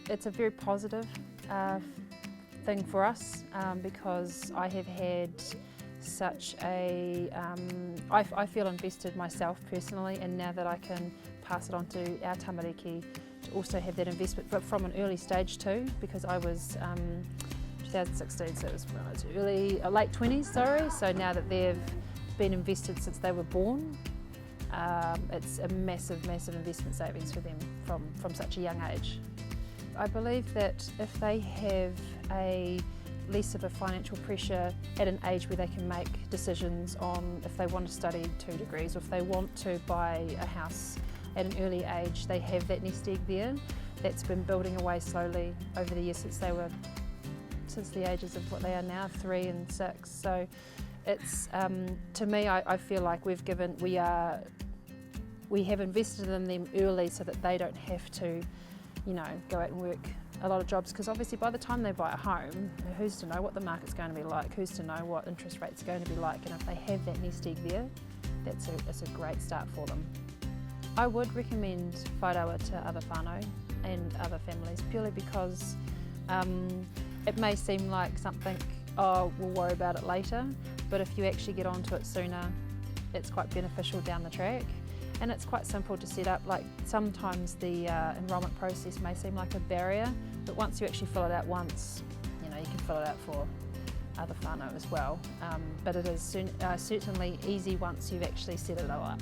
It's a very positive thing for us because I have had such a, I feel invested myself personally, and now that I can pass it on to our tamariki to also have that investment, but from an early stage too, because I was 2016, so it was when I was late 20s, sorry, so now that they've been invested since they were born, it's a massive, massive investment savings for them from such a young age. I believe that if they have less of a financial pressure at an age where they can make decisions on if they want to study 2 degrees or if they want to buy a house at an early age, they have that nest egg there that's been building away slowly over the years since the ages of what they are now, 3 and 6. So it's, to me, I feel like we have invested in them early so that they don't have to, go out and work a lot of jobs, because obviously by the time they buy a home, who's to know what the market's going to be like, who's to know what interest rates are going to be like, and if they have that nest egg there, it's a great start for them. I would recommend Whai Rawa to other whānau and other families, purely because it may seem like something, oh, we'll worry about it later, but if you actually get onto it sooner, it's quite beneficial down the track. And it's quite simple to set up. Like, sometimes the enrolment process may seem like a barrier, but once you actually fill it out once, you can fill it out for other whānau as well. But it is certainly easy once you've actually set it all up.